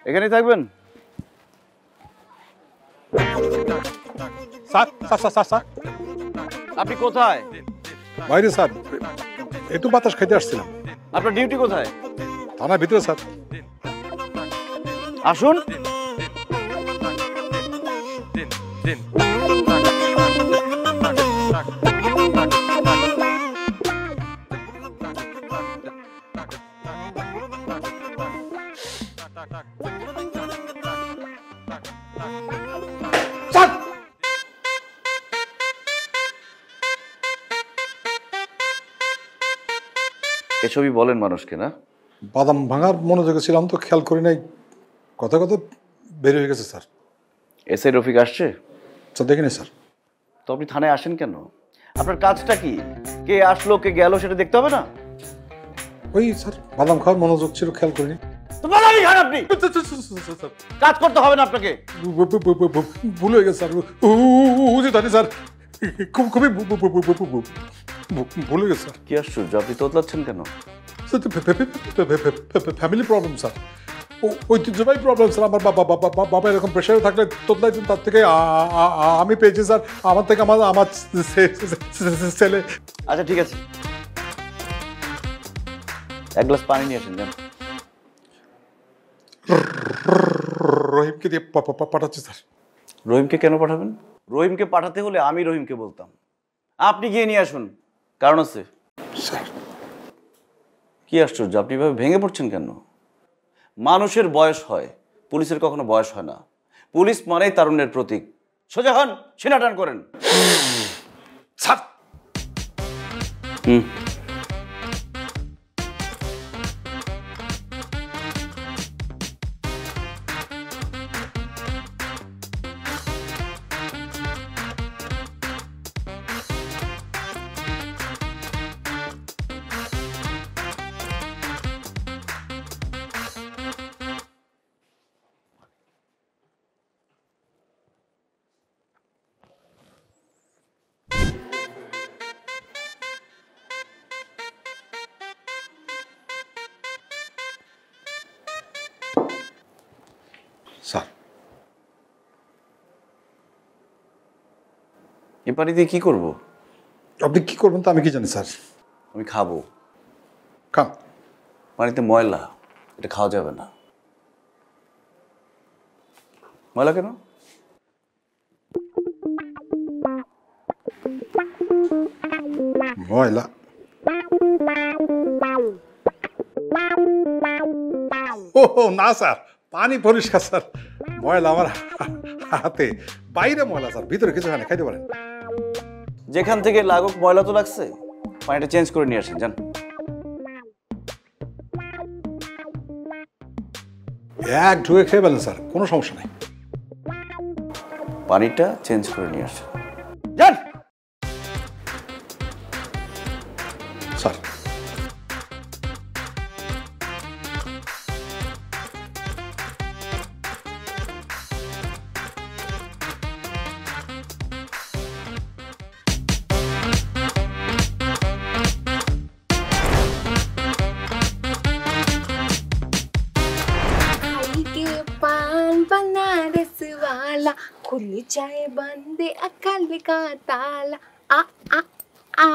এখানেই থাকবেন? Sir sir sir sir আপনি কোথায়? বাইরে স্যার, একটু বাতাস খাইতে আসছিলাম। আপনার ডিউটি কোথায়? থানার ভিতরে স্যার। আসুন। এসবই বলেন মানুষকে, না? বাদাম ভাঙার মনোযোগে ছিলাম তো খেয়াল করি নাই, কথা কথা বের হয়ে গেছে স্যার। এসআই রফিক আসছে? স্যার দেখিনি স্যার। তো আপনি থানায় আসেন কেন? আপনার কাজটা কি? কে আসলো কে গেল সেটা দেখতে হবে না? ওই স্যার বাদাম খাওয়ার মনোযোগ ছিল, খেয়াল করিনি। তো বাদামই খান আপনি, কাজ করতে হবে না আপনাকে। ভুল হয়ে গেছে স্যার, জানি স্যার, খুবই ভুল হয়ে গেছে স্যার। কি আশ্চর্য, আপনি তোতলাচ্ছেন কেন? ফ্যামিলি প্রবলেম স্যার, ঐতিহ্যবাহী প্রবলেম স্যার। আমার বাবা এরকম প্রেশারে থাকলে তোতলাইতেন, তার থেকে আমি পেয়েছি স্যার। আমার থেকে আমার ছেলে। আচ্ছা ঠিক আছে, এক গ্লাস পানি নিয়ে আসেন। রহিমকে দিয়ে পাঠাচ্ছি স্যার। রহিমকে কেন পাঠাবেন? রহিমকে পাঠাতে হলে আমি রহিমকে বলতাম, আপনি গিয়ে নিয়ে আসুন। কারণ আছে স্যার। কি আশ্চর্য, আপনি এভাবে ভেঙে পড়ছেন কেন? মানুষের বয়স হয়, পুলিশের কখনো বয়স হয় না। পুলিশ মানেই তারুণ্যের প্রতীক। সোজা হন, সিনা টান করেন। স্যার স্যার এ পানি দিয়ে কি করবো? আপনি কি করবেন তো আমি কি জানি স্যার। আমি খাবো। খান। পানিতে ময়লা, এটা খাওয়া যাবে না। ময়লা কেন? ময়লা? ও না স্যার, পানি পরিষ্কার স্যার। ময়লা আমার হাতে, বাইরে ময়লা স্যার, ভিতরে কিছু হয় না, খাইতে পারেন। যেখান থেকে লাগুক, ময়লা তো লাগছে, পানিটা চেঞ্জ করে নিয়ে আসেন। যান। এক ঢুকে খেয়ে ফেলেন স্যার, কোনো সমস্যা নেই। পানিটা চেঞ্জ করে নিয়ে আসেন। যান। স্যার खुल जाए बंदे अकल का ताला। आ आ आ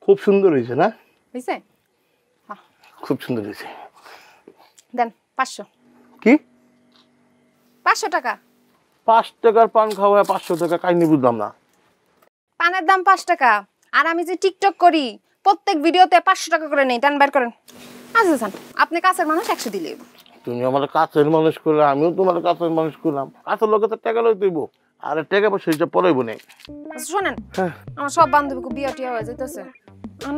খুব সুন্দর হয়েছে না? হইছে? খুব সুন্দর হয়েছে। দেন 500। কি 500 টাকা? 5 টাকার পান খাওয়া 500 টাকা কাহিনী বুঝলাম না। পানের দাম 5 টাকা, আর আমি যে টিকটক করি প্রত্যেক ভিডিওতে 500 টাকা করে নেই। টান বের করেন। আচ্ছা জান, আপনি কাছের মানুষ 100 দিলে। তুমি আমার কাছের মানুষ করলে, আমিও তোমার কাছের মানুষ করলাম। কাছের লোকে তো টাকা লই তুইব, আর টাকা পয়সা হিসাব পড়াইব না। আচ্ছা শোনেন, আমার সব বান্ধবীকে বিয়া টিয়া হয়ে যাইতেছে।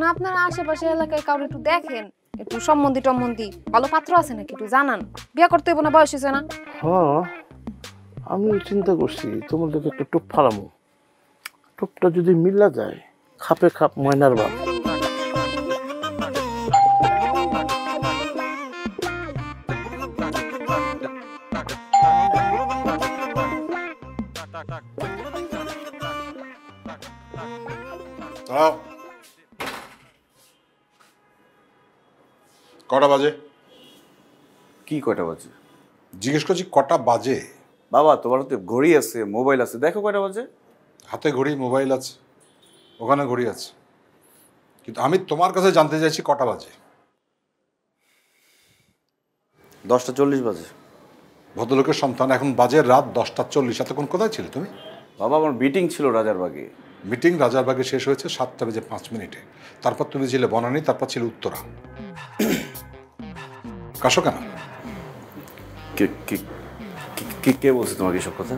না আপনারা আশেপাশে এলাকায় কাউকে একটু দেখেন, একটু সম্বন্ধী টম্বন্ধী ভালো পাত্র আছে নাকি একটু জানান। বিয়া করতে হইব না, বয়স হয়েছে না। হ্যাঁ আমিও চিন্তা করছি তোমার দিকে একটা টোপ ফালামো। টোপটা যদি মিলা যায়, খাপে খাপ ময়নার বাপ। কটা বাজে? কি কয়টা বাজে? জিজ্ঞেস করছি কটা বাজে। বাবা তোমার হাতে ঘড়ি আছে, মোবাইল আছে, দেখো কয়টা বাজে। হাতে ঘড়ি, মোবাইল আছে, ওখানে ঘড়ি আছে, কিন্তু আমি তোমার কাছে জানতে চাইছি কটা বাজে। 10টা 40 বাজে। ভদ্রলোকের সন্তান, এখন বাজে রাত 10টা 40। এতক্ষণ কোথায় ছিলে তুমি? বাবা আমার মিটিং ছিল রাজারবাগে। মিটিং রাজারবাগে শেষ হয়েছে 7টা বেজে 5 মিনিটে। তারপর তুমি ছিলে বনানী, তারপর ছিল উত্তরা। কাশো কেন? কে কে কে কে বলছে তোমাকে এসব কথা?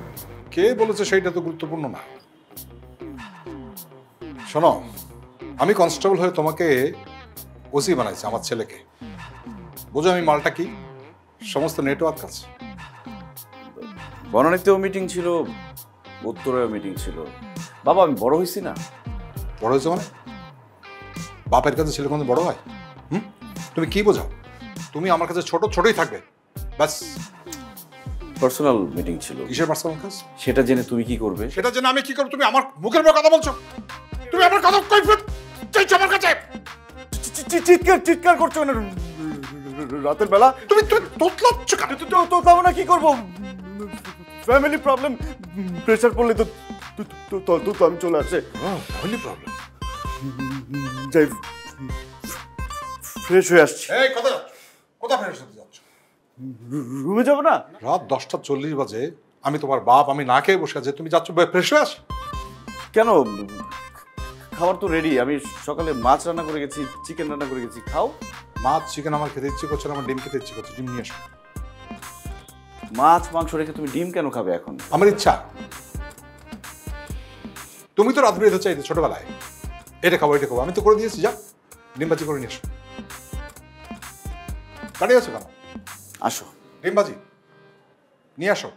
কে বলেছে সেইটা তো গুরুত্বপূর্ণ না। শোনো, আমি কনস্টেবল হয়ে তোমাকে ওসি বানাইছি, আমার ছেলেকে। বোঝো আমি মালটা কি? সমস্ত নেটওয়ার্ক আছে। বনানীতেও মিটিং ছিল, উত্তরেও মিটিং ছিল। বাবা আমি বড় হয়েছি না? বড় হয়েছে মানে? বাপের কাছে ছেলে কোনো বড় হয়? তুমি কি বোঝাও? তুমি আমার কাছে ছোট ছোটই থাকবে, ব্যাস। পার্সোনাল মিটিং ছিল। কিসের পার্সোনাল কাজ? সেটা জেনে তুমি কি করবে? সেটা জেনে আমি কি করব? তুমি আমার মুখের উপর কথা বলছো। তুমি আমার কথা কৈফিয়ত চাইছো আমার কাছে। চিৎকার করছো না রাতের বেলা? তুমি তোতলাচ্ছ কেন? তো তাও না কি করবো? ফ্যামিলি প্রবলেম, প্রেশার পড়লে তো তো আমি চলে আসে। Family problem? যাই ফ্রেশ হয়ে আসছি। এই কোথা ফেরত হতে যাচ্ছ? রুমে যাবো না? রাত 10টা 40 বাজে, আমি তোমার বাপ, আমি না খেয়ে বসে আছি, তুমি যাচ্ছ ফ্রেশ হয়ে আস? কেন? খাবার তো রেডি। আমি সকালে মাছ রান্না করে গেছি, চিকেন রান্না করে গেছি, খাও। মাছ চিকেন আমার খেতে ইচ্ছে করছে না, আমার ডিম খেতে ইচ্ছে করছে, ডিম নিয়ে এসো। মাছ মাংস রেখে তুমি ডিম কেন খাবে এখন? আমার ইচ্ছা। তুমি তো রাত বেরোতে চাইতে ছোটবেলায়, এটা খাবো এটা খাবো, আমি তো করে দিয়েছি, যা ডিম ভাজি করে নিয়ে এসো। দাঁড়িয়ে আছো কেন? আসো। ডিম ভাজি নিয়ে আসো।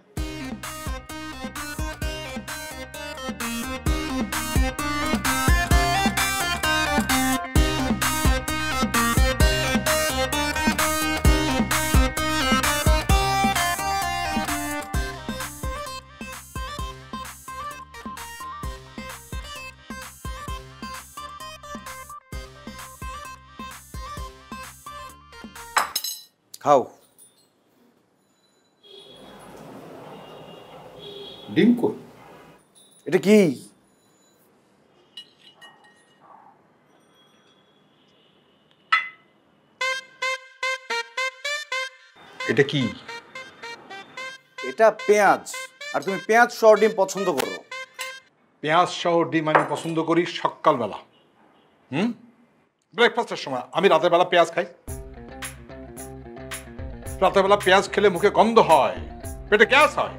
খাও। ডিম কই? এটা কি? এটা কি? এটা পেঁয়াজ, আর তুমি পেঁয়াজ সহ ডিম পছন্দ করো। পেঁয়াজ সহ ডিম আমি পছন্দ করি সকালবেলা, ব্রেকফাস্টের সময়। আমি রাতের বেলা পেঁয়াজ খাই। রাতের বেলা পেঁয়াজ খেলে মুখে গন্ধ হয়, পেটে গ্যাস হয়।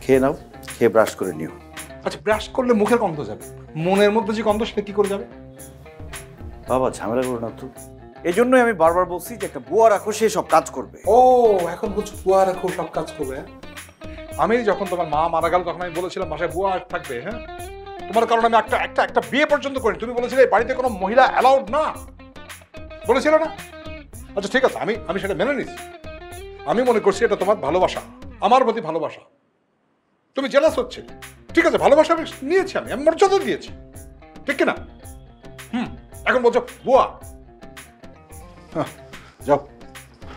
খেয়ে নাও, খেয়ে ব্রাশ করে নিও। আচ্ছা, ব্রাশ করলে মুখের গন্ধ যাবে, মনের মধ্যে যে গন্ধ সেটা কি করে যাবে? বাবা ঝামেলা করো না তো। এই জন্যই আমি বারবার বলছি যে একটা বুয়া রাখো, সে সব কাজ করবে। ও, এখন বলছো বুয়া রাখো, সব কাজ করবে। আমি যখন তোমার মা মারা গেল তখন আমি বলেছিলাম বাসায় বুয়া থাকবে। হ্যাঁ, তোমার কারণে আমি একটা বিয়ে পর্যন্ত করি। তুমি বলেছিলে বাড়িতে কোনো মহিলা অ্যালাউড না, বলেছিল না? আচ্ছা ঠিক আছে, আমি সেটা মেনে নিচ্ছি। আমি মনে করছি এটা তোমার ভালোবাসা, আমার প্রতি ভালোবাসা। তুমি জেলাস হচ্ছে, ঠিক আছে, ভালোবাসা আমি নিয়েছি, আমি মর্যাদা দিয়েছি, ঠিক কিনা? এখন বলছো বুয়া। যাও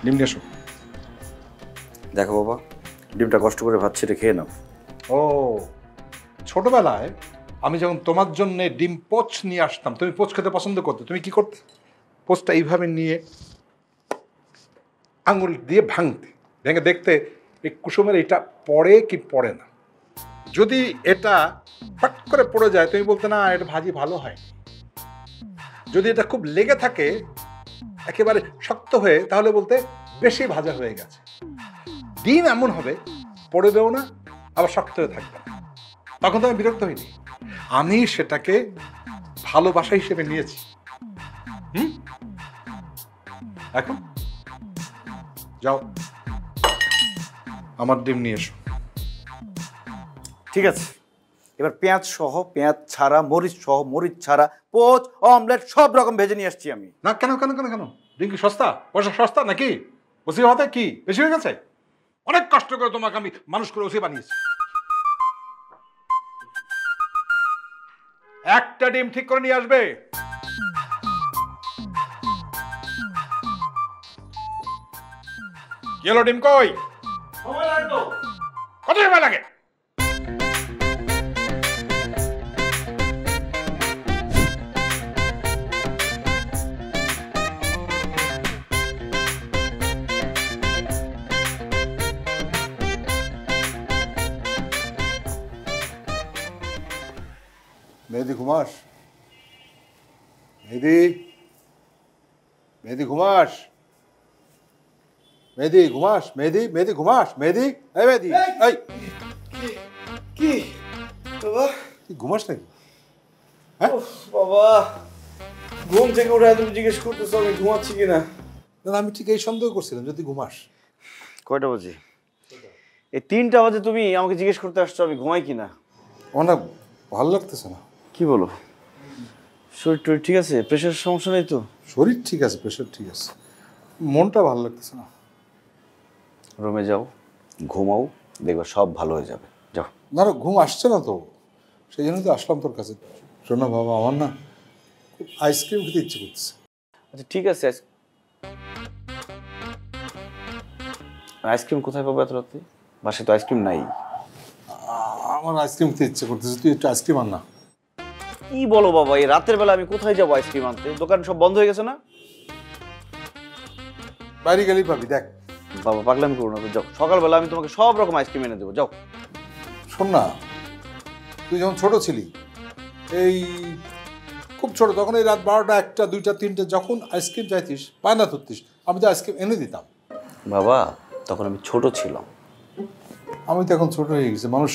ডিম নিয়ে এসো। দেখো বাবা, ডিমটা কষ্ট করে ভাত ছেড়ে খেয়ে নাও। ও, ছোটবেলায় আমি যখন তোমার জন্য ডিম পোচ নিয়ে আসতাম, তুমি পোচ খেতে পছন্দ করতে, তুমি কি করতে? পোচটা এইভাবে নিয়ে আঙুল দিয়ে ভেঙে দেখতে এই কুসুমের এটা পড়ে কি পড়ে না। যদি এটা ফট করে পড়ে যায় তুমি বলতে না এটা ভাজি ভালো হয়। যদি এটা খুব লেগে থাকে একেবারে শক্ত হয়ে, তাহলে বলতে বেশি ভাজা হয়ে গেছে। ডিম এমন হবে, পড়ে দেও না আবার শক্ত হয়ে থাকবে না, তখন তো আমি বিরক্ত হইনি। আমি সেটাকে ভালোবাসা হিসেবে নিয়েছি। এখন যাও আমার ডিম নিয়ে এসো। ঠিক আছে, এবার পেঁয়াজ সহ, পেঁয়াজ ছাড়া, মরিচ সহ, মরিচ ছাড়া, পোচ, অমলেট সব রকম ভেজে নিয়ে আসছি আমি। না কেন কেন কেন কেন? ডিম কি সস্তা? পয়সা সস্তা নাকি? ওসি হতে কি বেশি হয়ে গেছে? অনেক কষ্ট করে তোমাকে আমি মানুষ করে ওসি বানিয়েছি। একটা ডিম ঠিক করে নিয়ে আসবে। ইয়েলো ডিম কই? কত সময় লাগে? মেহেদি ঘুমাস? মেহেদি, মেহেদি ঘুমাস? মেহেদি ঘুমাস? মেহেদি, মেহেদি ঘুমাস? মেহেদি, এই মেহেদি, এই কি বাবা? তুই ঘুমাস নাকি? বাবা ঘুম থেকে উঠে তুমি জিজ্ঞেস করতেছো আমি ঘুমাচ্ছি কিনা? না আমি ঠিক এই সন্দেহ করছিলাম যদি ঘুমাস। কয়টা বাজে? এই 3টা বাজে তুমি আমাকে জিজ্ঞেস করতে আসছো আমি ঘুমাই কিনা? অনেক ভালো লাগতেছে না। কি বলো? শরীর টরীর ঠিক আছে? প্রেশারের সমস্যা নেই তো? শরীর ঠিক আছে, প্রেশার ঠিক আছে, মনটা ভালো লাগতেছে না। রুমে যাও, ঘুমাও, দেখবা সব ভালো হয়ে যাবে। যাও। না না ঘুম আসছে না তো, সেই জন্য তো আসলাম তোর কাছে। শোনো বাবা, আমার না খুব আইসক্রিম খেতে ইচ্ছে করতেছে। আচ্ছা ঠিক আছে। আইসক্রিম কোথায় পাবো এত রাতে? বাসায় তো আইসক্রিম নাই। আমার আইসক্রিম খেতে ইচ্ছে করতেছে, তুই একটু আইসক্রিম আন না। কি বলো বাবা, এই রাতের বেলা আমি কোথায় যাবো আইসক্রিম আনতে? দোকান সব বন্ধ হয়ে গেছে না? বাইরে গেলেই পাবি, দেখ। বাবা পাগলামি করো না তো, যাও। সকালবেলা আমি তোমাকে সব রকম আইসক্রিম এনে দেবো, যাও। শোন না, তুই যখন ছোট ছিলি, এই খুব ছোট, তখন এই রাত 12টা 1টা 2টা 3টে যখন আইসক্রিম চাইতিস, পায়না ধরতিস, আমি তো আইসক্রিম এনে দিতাম। বাবা তখন আমি ছোট ছিলাম। আমি তো এখন ছোট হয়ে গেছি, মানুষ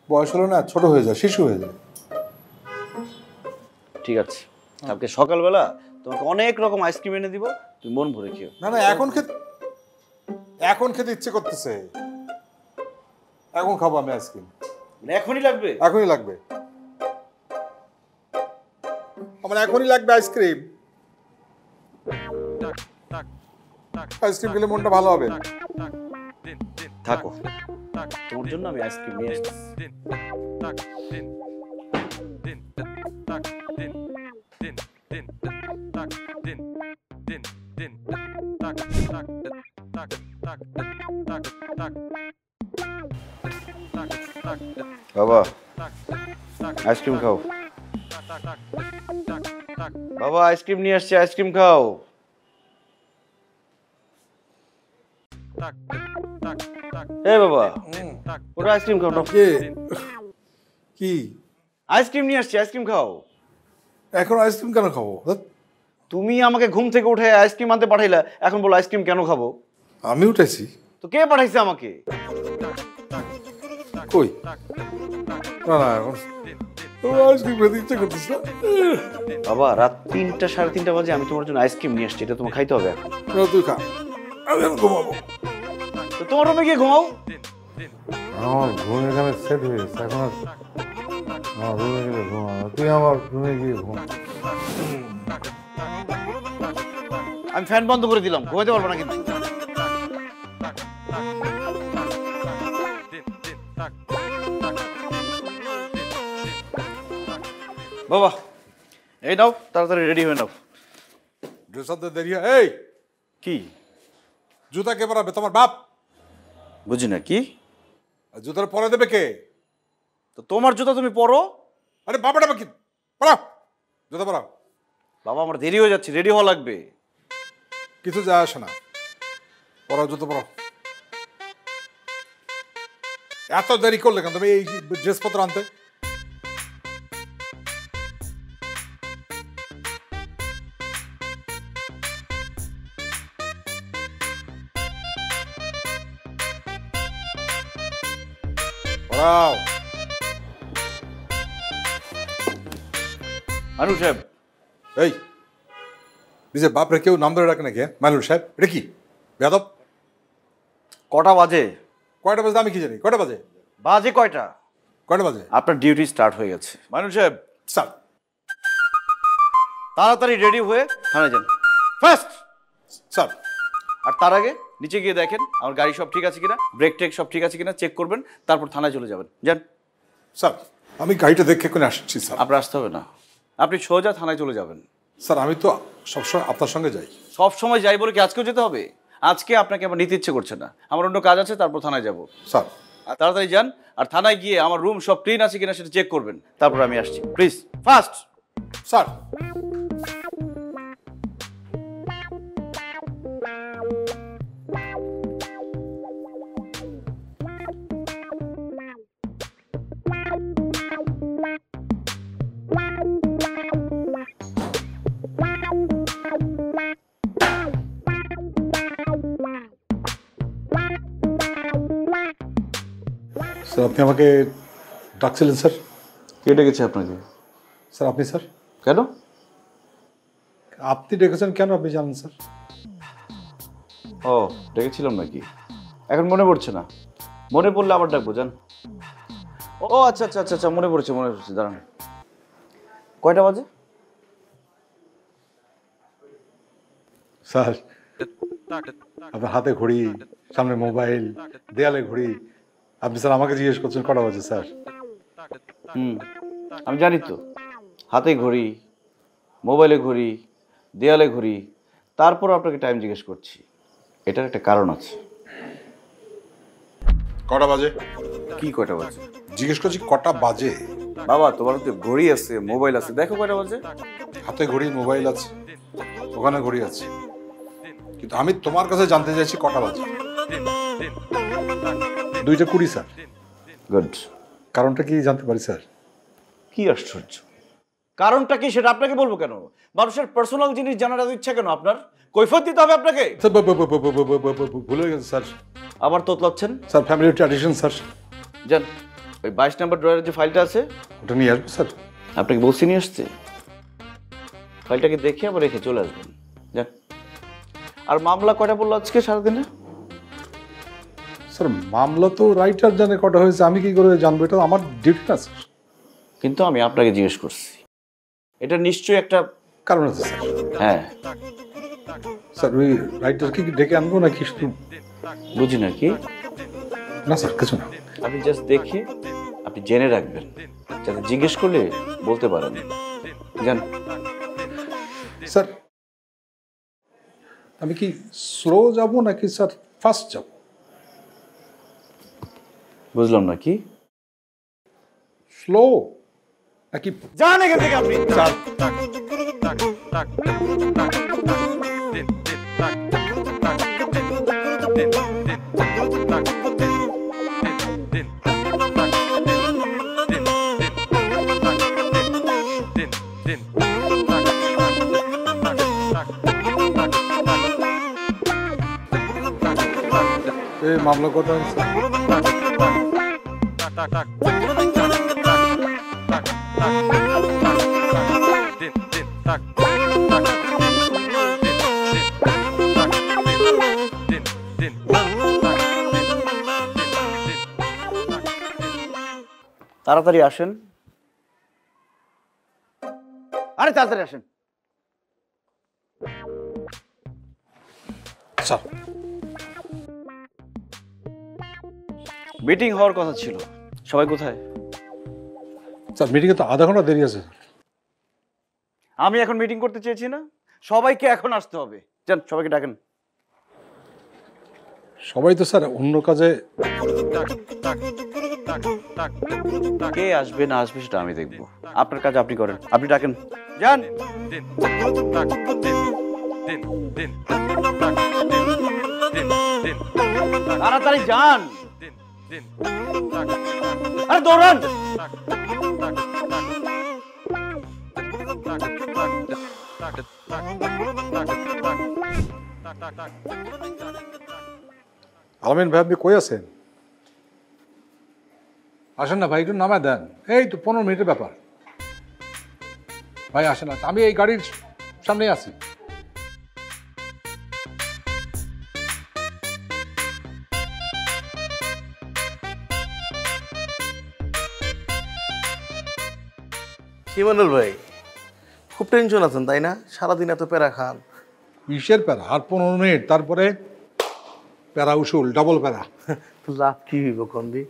বয়স হলো না ছোট হয়ে যায়, শিশু হয়ে যায়। ঠিক আছে, কালকে সকালবেলা তোমাকে অনেক রকম আইসক্রিম এনে দিব, তুমি মন ভরে খেও। না না এখন খেতে ইচ্ছে করতেছে, এখন খাবো আমি আইসক্রিম। এখনই লাগবে? এখনই লাগবে, আমার এখনই লাগবে আইসক্রিম। আইসক্রিম খেলে মনটা ভালো হবে। থাকো, তোমার জন্য আমি আইসক্রিম নিয়ে আসছি। বাবা আইসক্রিম খাও। বাবা আইসক্রিম নিয়ে আসছে, আইসক্রিম খাও। এ বাবা ওটা আইসক্রিম খাও না। কি আইসক্রিম নিয়ে আসছে, আইসক্রিম খাও। এখন আইসক্রিম কেন খাবো? তুমি আমাকে ঘুম থেকে উঠে আইসক্রিম আনতে পাঠাইলা, এখন বলো আইসক্রিম কেন খাবো? আমি উঠেছি তো কে পাঠাইছে আমাকে? কই? না না এখন আইসক্রিম খেতে ইচ্ছে করতেছ না? বাবা রাত 3টা 3:30 বাজে আমি তোমার জন্য আইসক্রিম নিয়ে আসছি, এটা তোমার খাইতে হবে এখন। তুই খা, আমি এখন ঘুমাবো। তো তোমার রুমে গিয়ে ঘুমাও। আমার ঘুম এখানে সেট হয়ে গেছে, এখন আমার রুমে গেলে ঘুমাবো। তুই আমার রুমে গিয়ে ঘুম। আমি ফ্যান বন্ধ করে দিলাম, ঘুমাইতে পারবো না কিন্তু। বাবা এই নাও, তাড়াতাড়ি রেডি হয়ে নাও। ড্রেস আপ দেরি হয়। এই কি জুতা কে পরাবে? তোমার বাপ? বুঝি না কি? আর জুতার পরে দেবে কে? তো তোমার জুতা তুমি পরো। আরে বাবাটা কি পরাও, জুতা পরাও। বাবা আমার দেরি হয়ে যাচ্ছে, রেডি হওয়া লাগবে। কিছু যায় আসে না, পরাও জুতো পরাও। এত দেরি করলে কেন তুমি এই ড্রেসপত্র আনতে? পরাও। মানুষ সাহেব, এই নিজের বাপরে কেউ নাম ধরে ডাকে নাকি? মানুষ সাহেব এটা কি বেয়াদব? কটা বাজে? কয়টা বাজে আমি কি জানি? কয়টা বাজে? বাজে কয়টা? কয়টা বাজে? আপনার ডিউটি স্টার্ট হয়ে গেছে। মানুষ সাহেব স্যার তাড়াতাড়ি রেডি হয়ে থানায় যান ফার্স্ট। স্যার আর তার আগে নিচে গিয়ে দেখেন আমার গাড়ি সব ঠিক আছে কিনা, ব্রেক টেক সব ঠিক আছে কিনা চেক করবেন, তারপর থানায় চলে যাবেন। যান। স্যার আমি গাড়িটা দেখে কোনে আসছি স্যার। আপনার আসতে হবে না, আপনি সোজা থানায় চলে যাবেন। স্যার আমি তো সবসময় আপনার সঙ্গে যাই। সব সময় যাই বলে কি আজকেও যেতে হবে? আজকে আপনাকে আবার নিতে ইচ্ছে করছে না। আমার অন্য কাজ আছে, তারপর থানায় যাব। স্যার আর তাড়াতাড়ি যান, আর থানায় গিয়ে আমার রুম সব ক্লিন আছে কিনা সেটা চেক করবেন, তারপর আমি আসছি। Please fast. স্যার স্যার আপনি আমাকে ডাকছিলেন স্যার? কে ডেকেছে আপনাকে? স্যার আপনি স্যার? কেন? আপনি ডেকেছেন কেন আপনি জানেন স্যার? ও, ডেকেছিলাম নাকি? এখন মনে পড়ছে না। মনে পড়লে আবার ডাকবো, জান। ও আচ্ছা আচ্ছা আচ্ছা আচ্ছা, মনে পড়ছে মনে পড়ছে, দাঁড়ান। কয়টা বাজে? স্যার আপনার হাতে ঘড়ি, সামনে মোবাইল, দেয়ালে ঘড়ি, আপনি স্যার আমাকে জিজ্ঞেস করছেন কটা বাজে স্যার? আমি জানি তো, হাতে ঘড়ি, মোবাইলে ঘড়ি, দেয়ালে ঘড়ি, তারপর আপনাকে টাইম জিজ্ঞেস করছি। এটার একটা কারণ আছে। কটা বাজে? কি কয়টা বাজে? জিজ্ঞেস করছি কটা বাজে। বাবা, তোমার তো ঘড়ি আছে, মোবাইল আছে, দেখো কয়টা বাজে। হাতে ঘড়ি, মোবাইল আছে, ওখানে ঘড়ি আছে, কিন্তু আমি তোমার কাছে জানতে চাইছি কটা বাজে। 2:20 স্যার। গুড। কারণটা কি জানতে পারি স্যার? কি আশ্চর্য! কারণটা কি সেটা আপনাকে বলবো কেন? মানুষের পার্সোনাল জিনিস জানার এত ইচ্ছা কেন আপনার? কৈফিয়ত দিতে হবে আপনাকে? স্যার ভুল হয়ে গেছে স্যার। আবার তোতলাচ্ছেন? Sir family tradition sir. জান, ওই 22 নম্বর ড্রয়ারের যে ফাইলটা আছে ওটা নিয়ে আসবো স্যার? আপনাকে বলছি নিয়ে আসতে। ফাইলটাকে দেখে আবার রেখে চলে আসবেন, যান। আর মামলা কয়টা বললো আজকে সারাদিনে? স্যার মামলা তো রাইটার জানে কটা হয়েছে, আমি কি করে জানবো? এটা আমার ডিউটি না স্যার। কিন্তু আমি আপনাকে জিজ্ঞেস করছি, এটা নিশ্চয়ই একটা কারণ আছে স্যার। হ্যাঁ। স্যার ওই রাইটার কি ডেকে আনবো নাকি শুধু? বুঝি না কি? না স্যার কিছু না। আপনি জাস্ট দেখে আপনি জেনে রাখবেন, যাতে জিজ্ঞেস করলে বলতে পারেন। জান। স্যার আমি কি স্লো যাব নাকি স্যার ফাস্ট যাব? বুঝলাম না কি? স্লো নাকি? যান এখান থেকে আপনি। স্যার এই মামলা কটা হয়েছে? তাড়াতাড়ি আসেন। আরে তাড়াতাড়ি আসেন। স্যার মিটিং হওয়ার কথা ছিল, সবাই কোথায়? স্যার মিটিংয়ে তো আধা ঘন্টা দেরি আছে। আমি এখন মিটিং করতে চেয়েছি না, সবাইকে এখন আসতে হবে। যান, সবাইকে ডাকেন। সবাই তো স্যার অন্য কাজে। কে আসবে না আসবে সেটা আমি দেখবো, আপনার কাজ আপনি করেন। আপনি ডাকেন, যান। তাড়াতাড়ি যান। আরে দৌড়ান। আলমিন ভাই আপনি কই আছেন? আসেন না ভাই, একটু নামায় দেন। এই তো 15 মিনিটের ব্যাপার। ভাই আসেন, আমি এই গাড়ির সামনেই আছি। ইমানুল ভাই, খুব টেনশন আছেন তাই না? সারাদিন এত প্যারা খান। কিসের প্যারা? আর 15 মিনিট, তারপরে প্যারা উসুল, ডাবল প্যারা। লাভ কি হইব কন্দি?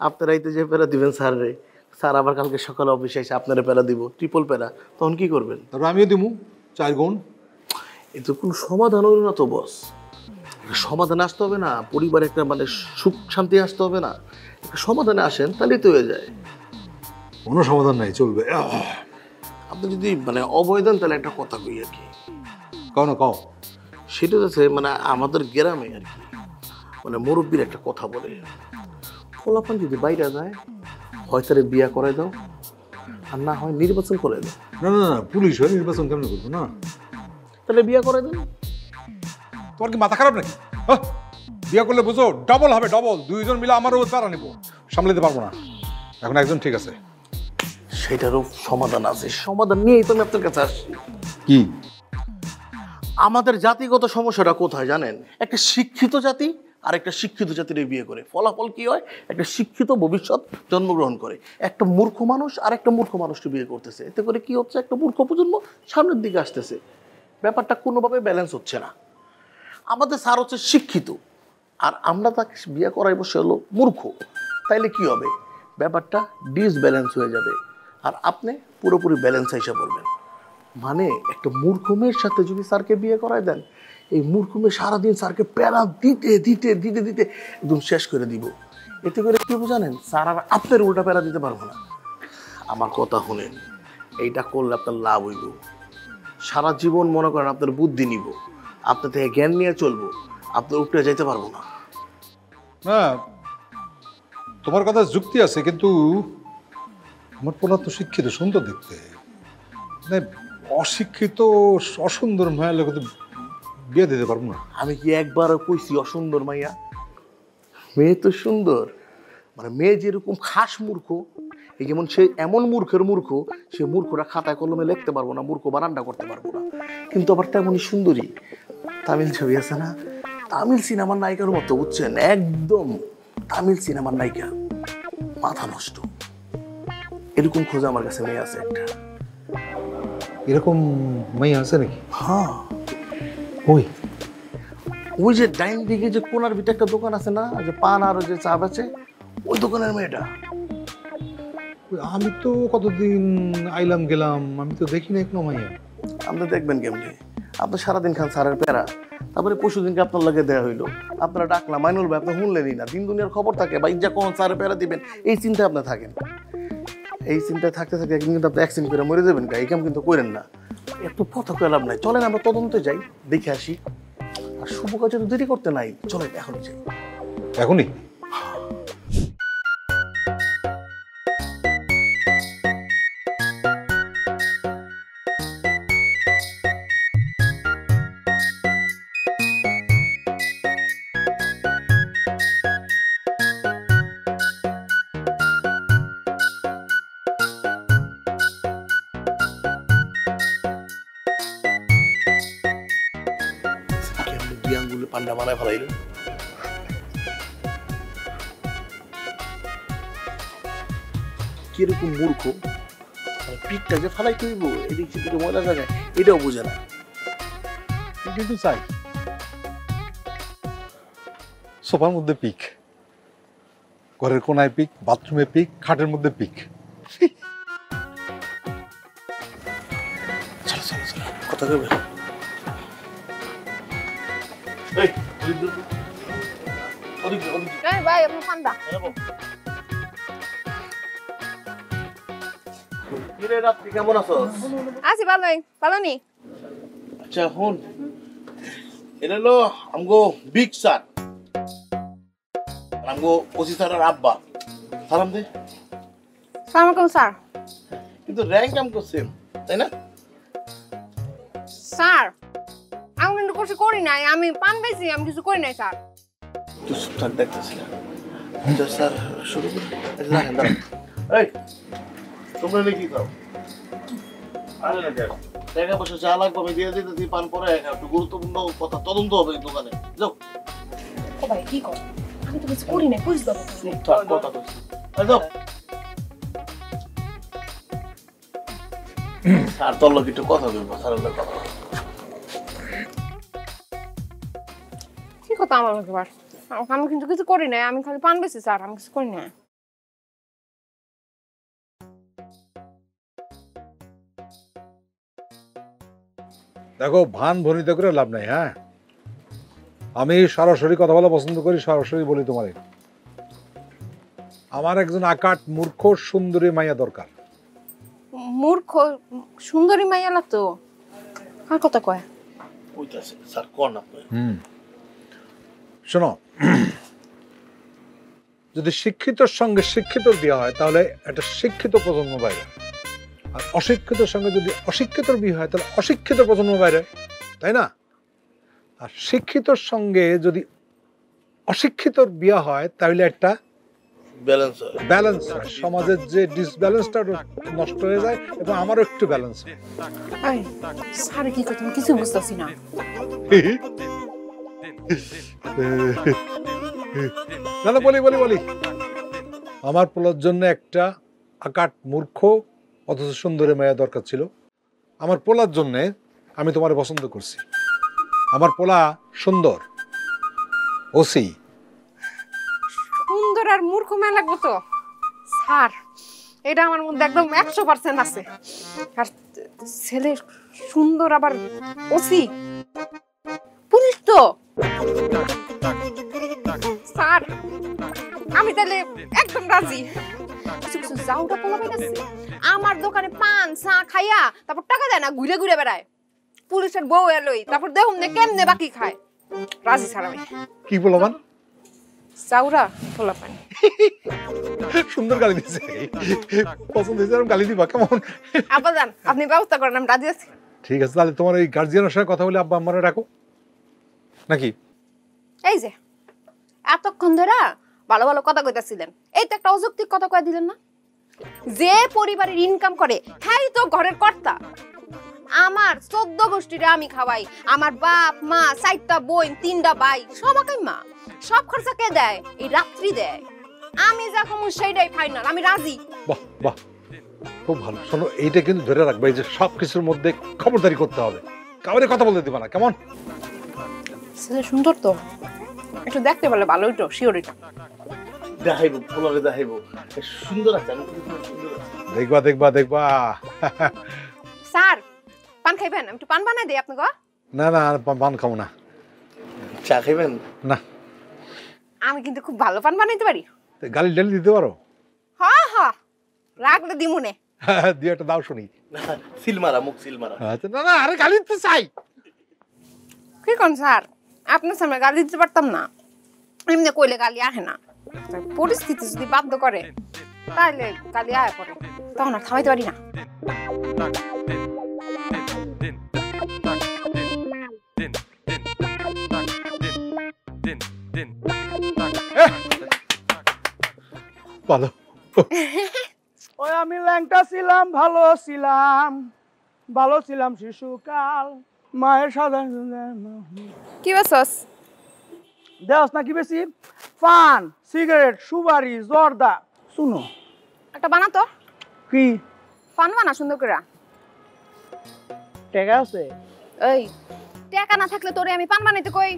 আপনারাই তো যে প্যারা দিবেন স্যার রে, স্যার আবার কালকে সকালে অফিসে এসে আপনারা প্যারা দিব, ট্রিপল প্যারা, তখন কি করবেন? তারপর আমিও দিমু 4 গুণ। এ তো কোনো সমাধান হলো না তো বস। একটা সমাধানে আসতে হবে না, পরিবারে একটা মানে সুখ শান্তি আসতে হবে না, একটা সমাধানে আসেন তাহলেই তো হয়ে যায়। কোনো সমাধান নাই, চলবে। আপনি যদি মানে অবয় দেন তাহলে একটা কথা কই আর কি, কও না, কও। সেটা হচ্ছে মানে আমাদের গ্রামে আর কি মানে মুরব্বীর একটা কথা বলে, ফলাফল যদি বাইরে যায় হয় তারে বিয়া করে দাও আর না হয় নির্বাচন করে দাও। না না না, পুলিশ হয়ে নির্বাচন কেমন করবো না? তাহলে বিয়া করে দেন। তোমার কি মাথা খারাপ নাকি? হ্যাঁ, বিয়ে করলে বুঝো ডবল হবে, ডবল। দুইজন মিলে আমারও তারা নিব, সামলাতে পারবো না। এখন একজন ঠিক আছে। সেটারও সমাধান আছে, সমাধান নিয়েই তো আমি আপনার কাছে আসছি। কি? আমাদের জাতিগত সমস্যাটা কোথায় জানেন? একটা শিক্ষিত জাতি আর একটা শিক্ষিত জাতির বিয়ে করে ফলাফল কি হয়? একটা শিক্ষিত ভবিষ্যৎ জন্মগ্রহণ করে, একটা মূর্খ মানুষ আর একটা মূর্খ মানুষকে বিয়ে করতেছে। এতে করে কি হচ্ছে? একটা মূর্খ প্রজন্ম সামনের দিকে আসতেছে, ব্যাপারটা কোনোভাবে ব্যালেন্স হচ্ছে না। আমাদের স্যার হচ্ছে শিক্ষিত আর আমরা তাকে বিয়ে করাইবো সে হলো মূর্খ, তাইলে কি হবে? ব্যাপারটা ডিসব্যালেন্স হয়ে যাবে আর আপনি পুরোপুরি ব্যালেন্স হিসাব করবেন। মানে একটা মূর্খ মেয়ের সাথে যদি স্যারকে বিয়ে করায় দেন, এই মূর্খ মেয়ে সারাদিন স্যারকে প্যারা দিতে দিতে দিতে দিতে একদম শেষ করে দিব। এতে করে কি জানেন? স্যার আর আপনার উল্টা প্যারা দিতে পারবো না। আমার কথা শুনেন, এইটা করলে আপনার লাভ হইব। সারা জীবন মনে করেন আপনার বুদ্ধি নিব, আপনার থেকে জ্ঞান নিয়ে চলবো, আপনার উপরে যেতে পারবো না। না, তোমার কথা যুক্তি আছে, কিন্তু আমার পোলা তো শিক্ষিত, সুন্দর দেখতে। মানে অশিক্ষিত অসুন্দর মায়ের লোক তো বিয়ে দিতে পারবো না। আমি কি একবারও কইছি অসুন্দর মাইয়া? মেয়ে তো সুন্দর, মানে মেয়ে যেরকম খাস মূর্খ, এই যেমন সে এমন মূর্খের মূর্খ, সে মূর্খরা খাতায় কলমে লিখতে পারবো না, মূর্খ বানানটা করতে পারবো না, কিন্তু আবার তেমনই সুন্দরী। তামিল ছবি আছে না, তামিল সিনেমার নায়িকার মতো, বুঝছেন? একদম তামিল সিনেমার নায়িকা, মাথা নষ্ট। এরকম খোঁজা আমার কাছে মেয়ে আছে একটা। এরকম মাইয়া আছে নাকি? হ্যাঁ, ওই ওই যে ডাইন দিকে যে কোনার ভিতরে একটা দোকান আছে না, যে পান আর যে চা বেচে, ওই দোকানের মেয়েটা। আমি তো কতদিন আইলাম গেলাম, আমি তো দেখি না কোনো মাইয়া। আপনি দেখবেন কেমনি? আপনি সারাদিন খান স্যারের প্যারা, তারপরে পরশু দিনকে আপনার লাগে দেওয়া হইলো, আপনারা ডাকলাম, মাইনুল ভাই আপনি শুনলেনই না। দিন দুনিয়ার খবর থাকে বা ইজ্জা কোন স্যারের প্যারা দিবেন, এই চিন্তায় আপনি থাকেন। এই চিন্তায় থাকতে থাকতে একদিন কিন্তু আপনি অ্যাক্সিডেন্ট করে মরে যাবেন। এই কাম কিন্তু করেন না, এত কথা কয়ে লাভ নাই। চলেন আমরা তদন্তে যাই, দেখে আসি। আর শুভ কাজে তো দেরি করতে নাই, চলেন এখনই যাই। এখনই? কেমনি দুই আঙ্গুলে পান্ডা বানায় ফেলাইল। কিরকম মূর্খ, পিঠটা যে ফালাই তুইব এদিক সেদিকে ময়লা জায়গায়, এটাও বোঝে না। কিন্তু চাই সোফার মধ্যে পিক, ঘরের কোনায় পিক, বাথরুমে পিক, খাটের মধ্যে পিক। চলো চলো চলো, কথা কবে? এই ভাই আপনার পান্ডা। কেমন আছো? আছি ভালোই, ভালো নি? আচ্ছা হন, এটা হলো আমগো বিগ স্যার, আমগো ওসি স্যারের আব্বা। সালাম দে। সালাম আলাইকুম স্যার। কিন্তু র্যাঙ্ক আমগো সেম, তাই না? স্যার আমি কিন্তু কিছু করি নাই, আমি পান বেশি, আমি কিছু করি নাই স্যার। তুই সুঠাক দেখতেছি না। আচ্ছা স্যার শুরু করি। দাঁড়ান দাঁড়ান, এই তোমরা কি খাও? আরে না দেখ, টাকা পয়সা যা লাগবে আমি দিয়ে দিতে, তুই পান পরে একটু গুরুত্বপূর্ণ কথা তদন্ত হবে এই দোকানে। যাও। ও ভাই কি কর, আমি তো কিছু করি নাই, বুঝ দেবো। সুঠাক কথা বলছি। যাও। স্যার তোর লোক একটু কথা বলবো, স্যারের লোক কথা বলবো। কি কথা আমার একবার? আমি কিন্তু কিছু করি নাই, আমি খালি পান বেশি স্যার, আমি কিছু করি না। দেখো, ভান ভনিতা করে লাভ নাই। হ্যাঁ, আমি সরাসরি কথা বলা পছন্দ করি, সরাসরি বলি তোমারে। আমার একজন আকাট মূর্খ সুন্দরী মাইয়া দরকার। মূর্খ সুন্দরী মাইয়া না তো, আর কথা কয়? ওইটাছে স্যার, কোন আপনি? শোনো, যদি শিক্ষিতর সঙ্গে শিক্ষিতর বিয়ে হয় তাহলে একটা শিক্ষিত প্রজন্ম বাইরে, আর অশিক্ষিতর সঙ্গে যদি অশিক্ষিতর বিয়ে হয় তাহলে অশিক্ষিত প্রজন্ম বাইরে, তাই না? আর শিক্ষিতর সঙ্গে যদি অশিক্ষিতর বিয়ে হয় তাহলে একটা ব্যালেন্স হয়। ব্যালেন্স হয়, সমাজের যে ডিসব্যালেন্সটা নষ্ট হয়ে যায় এবং আমারও একটু ব্যালেন্স হয়। এই স্যার কি কথা আমি কিছু বুঝতেছি না। না না, বলি বলি বলি, আমার পোলার জন্য একটা আকাট মূর্খ অথচ সুন্দরী মেয়ে দরকার ছিল। আমার পোলার জন্য আমি তোমার পছন্দ করছি। আমার পোলা সুন্দর, ওসি। সুন্দর আর মূর্খ মেয়ে লাগবো তো স্যার, এটা আমার মধ্যে একদম 100% আছে। আর ছেলে সুন্দর আবার ওসি পুলিশ তো স্যার, আমি তাহলে একদম রাজি। কিছু কিছু যাওটা পোলাবে গেছে আমার দোকানে পান চা খাইয়া তারপর টাকা দেয় না, ঘুরে ঘুরে বেড়ায়। পুলিশের বউ এলোই তারপর দেখুন না কেমনে বাকি খায়। রাজি স্যার আমি। কি বলবান? চাউরা পোলা পানি সুন্দর গালি দিছে, পছন্দ হয়েছে, এরকম গালি দিবা কেমন? আব্বা যান, আপনি ব্যবস্থা করেন, আমি রাজি আছি। ঠিক আছে, তাহলে তোমার এই গার্জিয়ানের সঙ্গে কথা বলে আব্বা আম্মারে রাখো নাকি? এই যে এতক্ষণ ধরে ভালো ভালো কথা কইতাছিলেন, এই তো একটা অযৌক্তিক কথা কয়ে দিলেন না? যে পরিবারের ইনকাম করে হ্যাঁ তো ঘরের কর্তা। আমার 14 গোষ্ঠীরে আমি খাওয়াই, আমার বাপ মা 4টা বোন 3টা ভাই, সবাই মা, সব খরচা কে দেয়? এই রাত্রি দেয়। আমি যা কমু সেইটাই ফাইনাল, আমি রাজি। বাহ বাহ, খুব ভালো। শোনো, এইটা কিন্তু ধরে রাখবে যে সব কিছুর মধ্যে খবরদারি করতে হবে, কাউরে কথা বলতে দিবা না, কেমন? ছেলে সুন্দর তো, একটু দেখতে পারলে ভালোই তো, শিওরিটা। দেখাইবো, পোলারে দেখাইবো, সুন্দর আছে, আমি কিন্তু সুন্দর আছে। দেখবা দেখবা দেখবা। স্যার পান খাইবেন? আমি একটু পান বানাই দেই আপনাকে। না না, আর পান খাবো না। চা খাইবেন? না। আমি কিন্তু খুব ভালো পান বানাইতে পারি। গালি ডালি দিতে পারো? হ্যাঁ হ্যাঁ, রাখলে দিমুনে। দিয়ে একটা দাও শুনি। সিল মারা, মুখ সিল মারা। আচ্ছা, না না, আরে গালি দিতে চাই। কি কোন স্যার, আপনার সামনে গালি দিতে পারতাম না, এমনি কইলে গালি আসে না। পরিস্থিতি যদি বাধ্য করে তাহলে গালি আয় পড়ে, তখন আর থামাইতে পারি না। ভালো। ওই আমি ল্যাংটা ছিলাম, ভালো ছিলাম, ভালো ছিলাম শিশুকাল, মায়ের সাদা কি বেসস? দেওস না কি বেশি? পান, সিগারেট, সুপারি, জর্দা। শুনো একটা বানাতো কি পান বানা সুন্দর করে। টেকা আছে? এই টাকা না থাকলে তোরে আমি পান বানাইতে কই?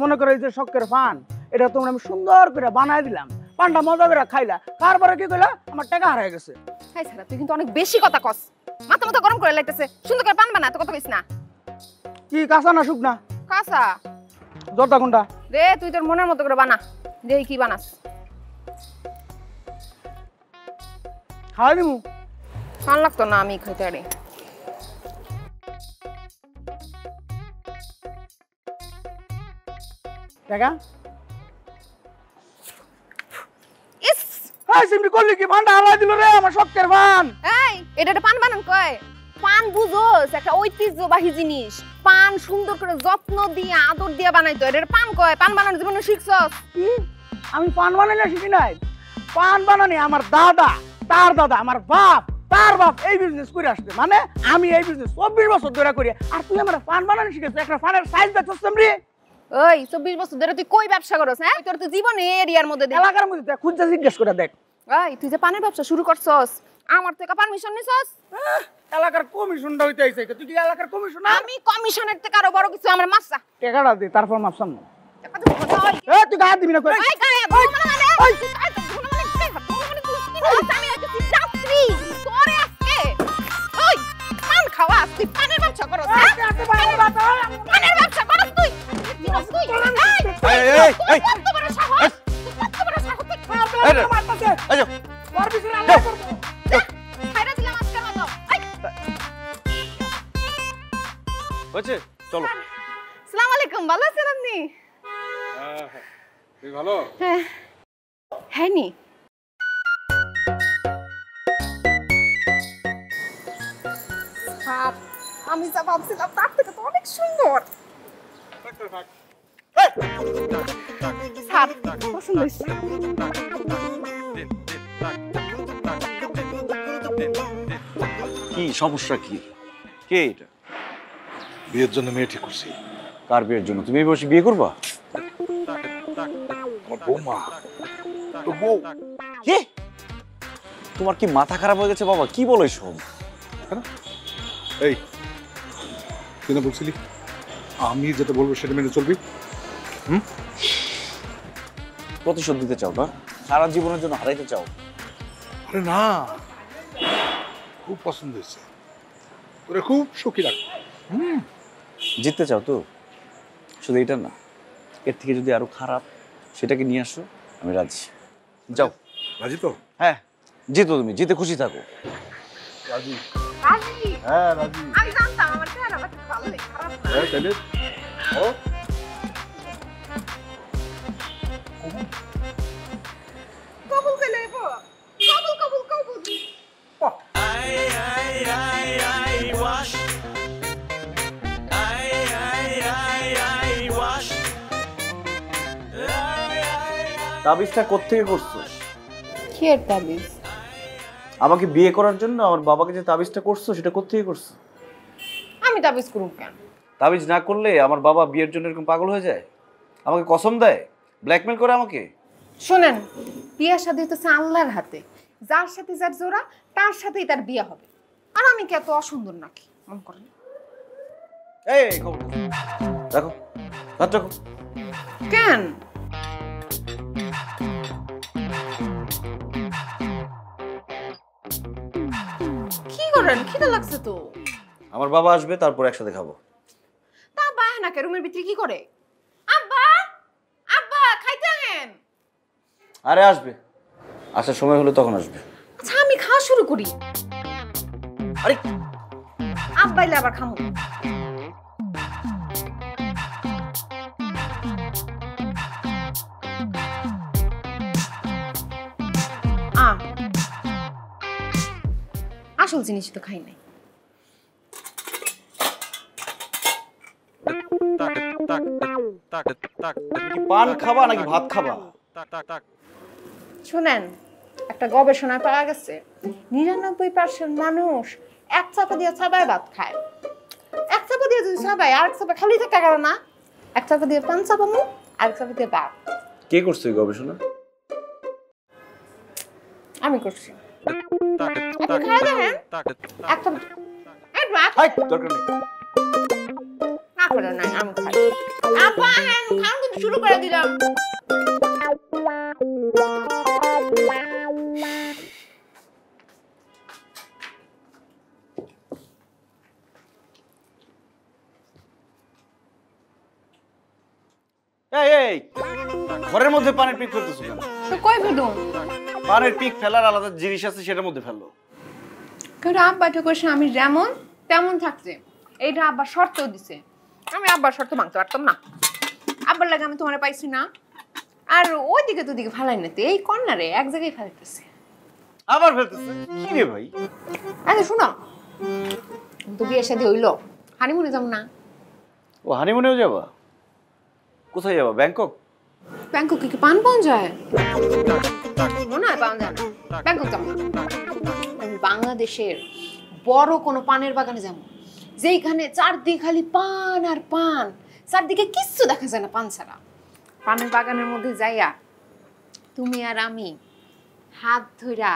মনে করো এই যে শখের পান, এটা তোমরা আমি সুন্দর করে বানাই দিলাম, পানটা মজা করে খাইলা, তারপরে কি কইলা? আমার টাকা হারাই গেছে। হাই ছাড়া, তুই কিন্তু অনেক বেশি কথা কস, মাথা মাথা গরম করে লাইতেছে। সুন্দর করে পান বানা, তো কথা কইস না। কি কাঁচা না শুকনা? কাঁচা। জর্দা কোনটা? রে তুই তোর মনের মতো করে বানা, দেখি কি বানাস। খাওয়াই দিমু? ভাল লাগতো না আমি খাইতে পারি। টাকা ইস, এই সিমটি করলি কি? পানটা হারাই দিল রে আমার শখের পান। এই এটা একটা পান বানান কয়? পান বুঝোস একটা ঐতিহ্যবাহী জিনিস, পান সুন্দর করে যত্ন দিয়ে আদর দিয়ে বানাইতো, এটা পান কয়। পান বানানোর জীবনে শিখছস? কি? আমি পান বানাই শিখি নাই। পান বানানি আমার দাদা, তার দাদা, আমার বাপ, তার বাপ এই বিজনেস করে আসছে, মানে আমি এই বিজনেস 24 বছর ধরে করি। আর তুই আমার পান বানানি শিখেছিস? একটা পানের সাইজ দেখছস রে? ওই 24 বছর ধরে তুই কই ব্যবসা করছ? হ্যাঁ, তোর তো জীবনে এরিয়ার মধ্যে দেখ। এলাকার মধ্যে তুই খুঁজে জিজ্ঞেস করে দেখ। এই তুই যে পানের ব্যবসা শুরু করছস, আমার থেকে পারমিশন নিছস? এলাকার কমিশনটা হইতে আইছে, তুই কি এলাকার কমিশনার? আমি কমিশনের থেকে আরো বড় কিছু, আমার মাসা টাকাটা দে, তারপর মাপসাম। টাকা দিব না। এ তুই গায়ে দিবি না কই? ওই গায়ে ধুনো মানে, ওই তুই গায়ে ধুনো মানে কি? ধুনো মানে তুই কি বলছ? আমি আজকে যাত্রী তোরে আজকে। ওই পান খাওয়া, তুই পানের ব্যবসা করছ? হ্যাঁ? পানের ব্যবসা করছ তুই? হ্যাঁ নি আমি যা ভাবছিলাম তার থেকে তো অনেক সুন্দর স্যার পছন্দ হয়েছে কি সমস্যা কি? কে এটা? বিয়ের জন্য মেয়ে ঠিক করছি। কার বিয়ের জন্য? তুমি এই বসে বিয়ে করবা? আমার বৌমা, তোর বউ। কি? তোমার কি মাথা খারাপ হয়ে গেছে বাবা? কি বলো এসব? এই তুই না বলছিলি আমি যেটা বলবো সেটা মেনে চলবি? প্রতিশোধ দিতে চাও না? সারা জীবনের জন্য হারাইতে চাও? আরে না, খুব পছন্দ হয়েছে, তোরে খুব সুখী রাখ। জিততে চাও তো? শুধু এটা না, এর থেকে যদি আরো খারাপ সেটাকে নিয়ে আসো, আমি রাজি। যাও। রাজি তো? হ্যাঁ, জিতো, তুমি জিতে খুশি থাকো। রাজি? রাজি? হ্যাঁ রাজি। আমি জানতাম আমার চেহারা ভালোই, খারাপ না। হ্যাঁ তাহলে ও কবুল করে নেবো। কবুল কবুল কবুল। তাবিজটা কোত্থেকে করছিস? কি এর তাবিজ? আমাকে বিয়ে করার জন্য আমার বাবাকে যে তাবিজটা করছো সেটা কোত্থেকে করছো? আমি তাবিজ করব কেন? তাবিজ না করলে আমার বাবা বিয়ের জন্য এরকম পাগল হয়ে যায়? আমাকে কসম দেয়, ব্ল্যাকমেল করে আমাকে? শোনেন, বিয়ে শাদী তো আল্লাহর হাতে, যার সাথে যার জোড়া তার সাথেই তার বিয়ে হবে। আর আমি কি এত অসুন্দর নাকি মন করেন? এই খবর দেখো, হাত রাখো। কেন? কি করেন? খিদে লাগছে তো। আমার বাবা আসবে, তারপর একসাথে খাবো। তা বাহানাকে রুমের ভিতরে কি করে? আব্বা, আব্বা খাইতে আহেন। আরে আসবে, আসার সময় হলে তখন আসবে। আচ্ছা আমি খাওয়া শুরু করি। আরে আব্বা এলে আবার খামো। আসল জিনিস তো খাই নাই। কি পান খাবা নাকি ভাত খাবা? শুনেন, একটা গবেষণায় পাওয়া গেছে ৯৯% মানুষ এক চাপা দিয়ে চাবায় ভাত খায়। এক চাপা দিয়ে যদি চাবায় আর এক চাপা খালি থাকা কারণ না, এক চাপা দিয়ে পান চাপামু আর এক চাপা দিয়ে ভাত। কে করছে এই গবেষণা? আমি করছি। আপনি খাই দেখেন একটা এই ভাত হাই, দরকার নেই। না করে নাই আমি খাই। আপা হ্যাঁ খান কিন্তু শুরু করে দিলাম। এই এই, ঘরের মধ্যে পানির পিক ফেলতেছো কেন? তো কই ফেলুম? পানির পিক ফেলার আলাদা জিনিস আছে, সেটার মধ্যে ফেললো। কারণ আব্বা ঠাকুর আমি যেমন তেমন থাকছে, এইটা আব্বা শর্ত দিছে। আমি আব্বার শর্ত ভাঙতে পারতাম না। আব্বার লাগে আমি তোমারে পাইছি না, আর ওইদিকে তো দিকে ফেলাই না, এই কর্নারে এক জায়গায় ফেলাইতেছে। আবার ফেলতেছে কি রে ভাই? আচ্ছা শোনো, তো বিয়ের সাথে হইলো, হানিমুনে যাবো না? ও হানিমুনেও যাবা? কোথায় যাবা? ব্যাংকক? ব্যাংককে কি পান পাওয়া যায়? মনে হয় পাওয়া যায় না। ব্যাংকক যাবো না, আমি বাংলাদেশের বড় কোনো পানের বাগানে যাবো, যেইখানে চারদিকে খালি পান আর পান, চারদিকে কিচ্ছু দেখা যায় না পান ছাড়া। পানের বাগানের মধ্যে যাইয়া তুমি আর আমি হাত ধইরা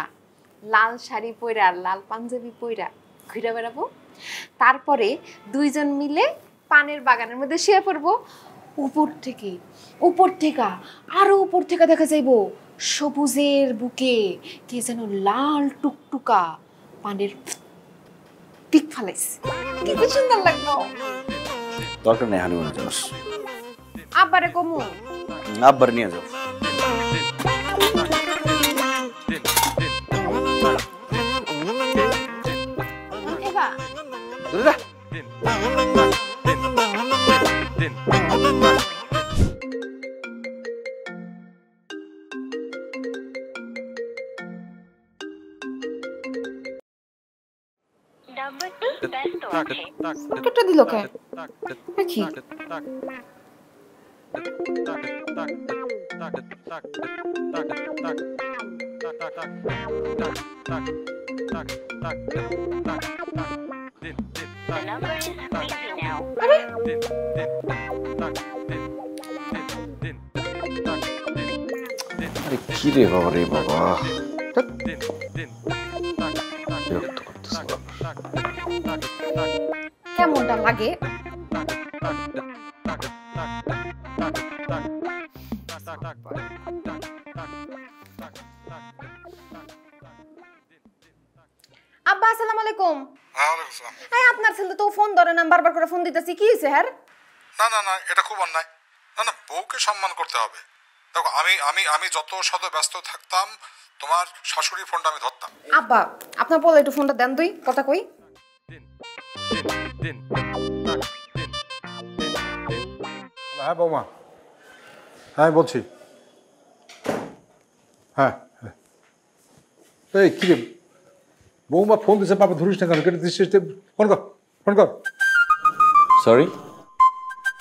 লাল শাড়ি পইরা লাল পাঞ্জাবি পইরা ঘুরে বেড়াবো, তারপরে দুইজন মিলে পানের বাগানের মধ্যে শুয়ে পড়বো। উপর থেকে আরো উপর থেকে দেখা যাইবো সবুজের বুকে কে যেন লাল টুকটুকা পানের পিক ফালাইছে। কি সুন্দর লাগলো। দরকার নেই হানিমুনে যাওয়ার। আব্বারে কমু? আব্বার নিয়ে যাও। খেবা? দূরে যা। কেটে দিল কে কি আরে কি রে বাবা রে বাবা, বিরক্ত করতেছে বাবা। কেমনটা লাগে? আব্বা আসসালামু আলাইকুম। এই আপনার ছেলে তো ফোন ধরে না, বারবার করে ফোন দিতেছি, কি হয়েছে হ্যাঁ? না না না, এটা খুব অন্যায়। না না, বউকে সম্মান করতে হবে। দেখো, আমি আমি আমি যত শত ব্যস্ত থাকতাম, তোমার শাশুড়ির ফোনটা আমি ধরতাম। আব্বা আপনার বলে একটু ফোনটা দেন, তুই কথা কই। হ্যাঁ বৌমা, হ্যাঁ বলছি। হ্যাঁ হ্যাঁ, এই কি রে বৌমা ফোন দিছে, বাবা ধরিস না কেন? কেটে দিচ্ছিস? ফোন কর, ফোন কর। সরি,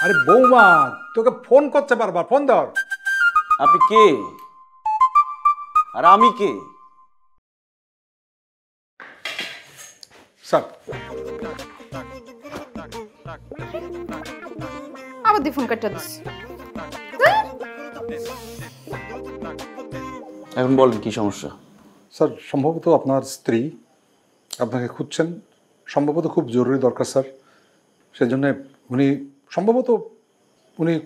আরে বৌমা তোকে ফোন করতে পারবা, ফোন ধর। আপনি কে আর আমি কে? স্যার আবার দি ফোন কাটটা দিস। এখন বলেন কি সমস্যা? স্যার, সম্ভবত আপনার স্ত্রী আপনাকে খুঁজছেন, সম্ভবত খুব জরুরি দরকার স্যার। সেজন্য উনি সম্ভবত